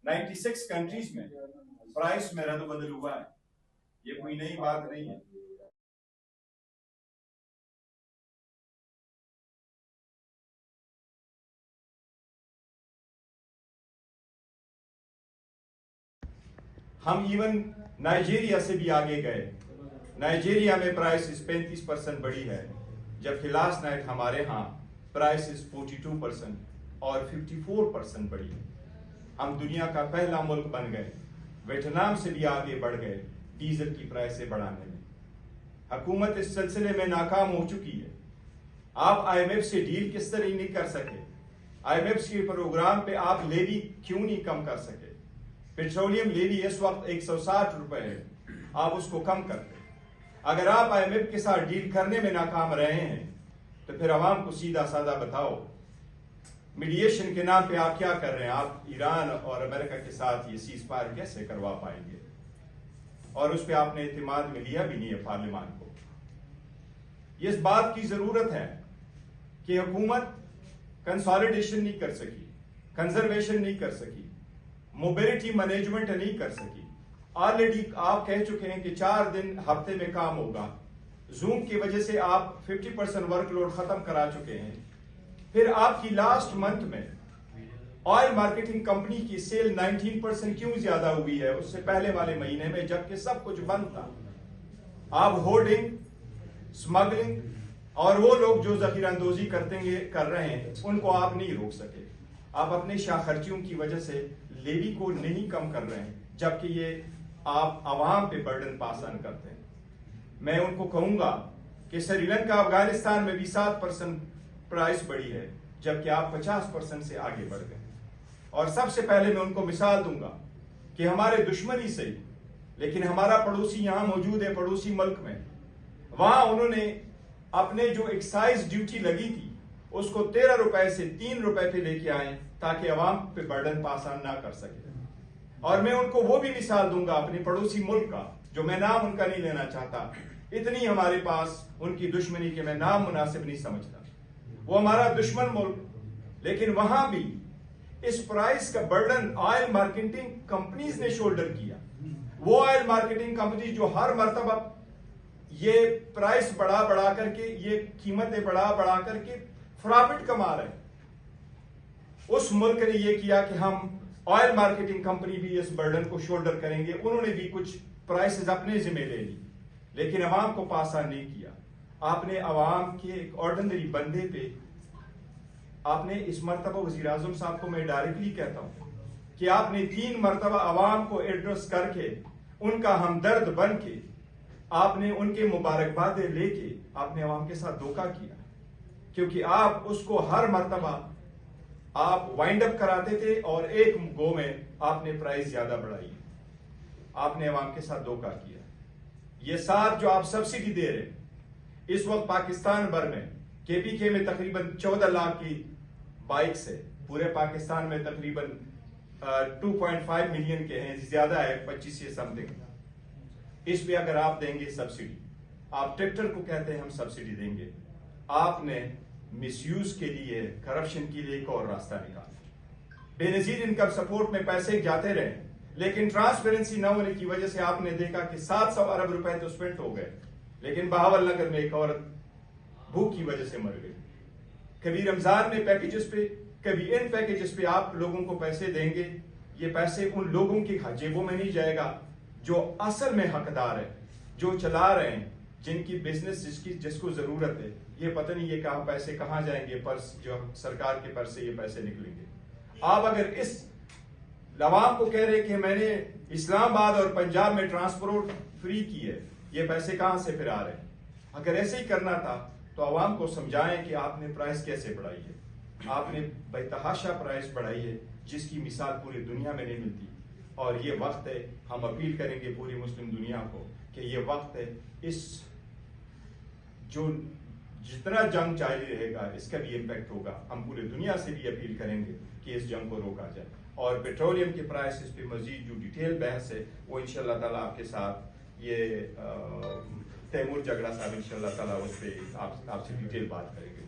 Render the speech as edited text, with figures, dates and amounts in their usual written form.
96 countries में price में रद्द बदल हुआ है, ये कोई नई बात नहीं है। हम इवन नाइजीरिया से भी आगे गए। नाइजीरिया में प्राइस 35% बढ़ी है, जबकि लास्ट नाइट हमारे यहाँ प्राइस 42% और 54% बढ़ी है। हम दुनिया का पहला मुल्क बन गए, वियतनाम से भी आगे बढ़ गए डीजल की प्राइसें बढ़ाने में। हुकूमत इस सिलसिले में नाकाम हो चुकी है। आप IMF से डील किस तरह नहीं कर सके? IMF के प्रोग्राम पे आप लेवी क्यों नहीं कम कर सके? पेट्रोलियम लेवी इस वक्त 160 रुपए है, आप उसको कम करते। अगर आप IMF के साथ डील करने में नाकाम रहे हैं तो फिर आवाम को सीधा साधा बताओ, मीडिएशन के नाम पे आप क्या कर रहे हैं? आप ईरान और अमेरिका के साथ ये सीज फायर कैसे करवा पाएंगे? और उस पर आपने इत्मीनान में लिया भी नहीं है पार्लियामान को। इस बात की जरूरत है कि हुकूमत कंसोलिडेशन नहीं कर सकी, कंजर्वेशन नहीं कर सकी, मोबिलिटी मैनेजमेंट नहीं कर सकी। ऑलरेडी आप कह चुके हैं कि 4 दिन हफ्ते में काम होगा। जूम की वजह से आप 50% वर्कलोड खत्म करा चुके हैं। फिर आपकी लास्ट मंथ में ऑयल मार्केटिंग कंपनी की सेल 19% क्यों ज्यादा हुई है उससे पहले वाले महीने में, जबकि सब कुछ बंद था? आप होर्डिंग, स्मगलिंग और वो लोग जो जखीरांदोजी कर रहे हैं उनको आप नहीं रोक सके। आप अपने शाखर्चियों की वजह से लेवी को नहीं कम कर रहे हैं, जबकि ये आप आवाम पे बर्डन पास ऑन करते हैं। मैं उनको कहूंगा कि श्रीलंका अफगानिस्तान में भी 7% प्राइस बढ़ी है, जबकि आप 50% से आगे बढ़ गए। और सबसे पहले मैं उनको मिसाल दूंगा कि हमारे दुश्मनी से, लेकिन हमारा पड़ोसी यहां मौजूद है, पड़ोसी मुल्क में, वहां उन्होंने अपने जो एक्साइज ड्यूटी लगी थी उसको 13 रुपए से 3 रुपए पे लेके आए ताकि अवाम पे बर्डन पास ऑन ना कर सके। और मैं उनको वो भी मिसाल दूंगा अपने पड़ोसी मुल्क का, जो मैं नाम उनका नहीं लेना चाहता, इतनी हमारे पास उनकी दुश्मनी के मैं नाम मुनासिब नहीं समझता। वो हमारा दुश्मन मुल्क, लेकिन वहां भी इस प्राइस का बर्डन ऑयल मार्केटिंग कंपनीज ने शोल्डर किया। वो ऑयल मार्केटिंग कंपनी जो हर मर्तबा ये प्राइस बढ़ा बढ़ा करके, ये कीमतें बढ़ा बढ़ा करके प्रॉफिट कमा रहे, उस मुल्क ने ये किया कि हम ऑयल मार्केटिंग कंपनी भी इस बर्डन को शोल्डर करेंगे। उन्होंने भी कुछ प्राइसेस अपने जिम्मे ले ली, लेकिन अवाम को पास ऑन नहीं किया। आपने अवाम के एक ऑर्डिनरी बंदे पे, आपने इस मरतबा वजीर आजम साहब को मैं डायरेक्टली कहता हूं कि आपने 3 मरतबा अवाम को एड्रेस करके, उनका हमदर्द बन के, आपने उनके मुबारकबादें लेके आपने अवाम के साथ धोखा किया, क्योंकि आप उसको हर मरतबा आप वाइंड अप कराते थे और एक गो में आपने प्राइस ज्यादा बढ़ाई। आपने अवाम के साथ धोखा किया। ये साथ जो आप सब्सिडी दे रहे, इस वक्त पाकिस्तान भर में KPK में तकरीबन 14 लाख की बाइक्स है, पूरे पाकिस्तान में तकरीबन 2.5 मिलियन के हैं, ज्यादा है 25 से समथिंग। इस पे अगर आप देंगे सब्सिडी, आप ट्रैक्टर को कहते हैं हम सब्सिडी देंगे, आपने मिसयूज के लिए, करप्शन के लिए एक और रास्ता निकाला। बेनजीर इनकम सपोर्ट में पैसे जाते रहे, लेकिन ट्रांसपेरेंसी न होने की वजह से आपने देखा कि 700 अरब रुपए तो स्पेंड हो गए, लेकिन बहावल नगर में एक औरत भूख की वजह से मर गई। कभी रमजान में पैकेजेस पे, कभी इन पैकेजेस पे आप लोगों को पैसे देंगे, ये पैसे उन लोगों की जेबों में नहीं जाएगा जो असल में हकदार है, जो चला रहे हैं, जिनकी बिजनेस जिसको जरूरत है। ये पता नहीं ये कहाँ पैसे कहाँ जाएंगे, पर्स जो सरकार के पर्स से ये पैसे निकलेंगे। आप अगर इस अवाम को कह रहे कि मैंने इस्लामाबाद और पंजाब में ट्रांसपोर्ट फ्री की है, ये पैसे कहां से फिर आ रहे हैं? अगर ऐसे ही करना था तो अवाम को समझाएं कि आपने प्राइस कैसे बढ़ाई है। आपने बेतहाशा प्राइस बढ़ाई है जिसकी मिसाल पूरी दुनिया में नहीं मिलती। और ये वक्त है, हम अपील करेंगे पूरी मुस्लिम दुनिया को कि ये वक्त है, इस जो जितना जंग जारी रहेगा इसका भी इम्पैक्ट होगा। हम पूरी दुनिया से भी अपील करेंगे कि इस जंग को रोका जाए। और पेट्रोलियम के प्राइसेस पे मजीद जो डिटेल बहस है वो इंशाल्लाह ताला आपके साथ ये तैमूर जगड़ा साहब इंशाल्लाह ताला उस पर आपसे डिटेल बात करेंगे।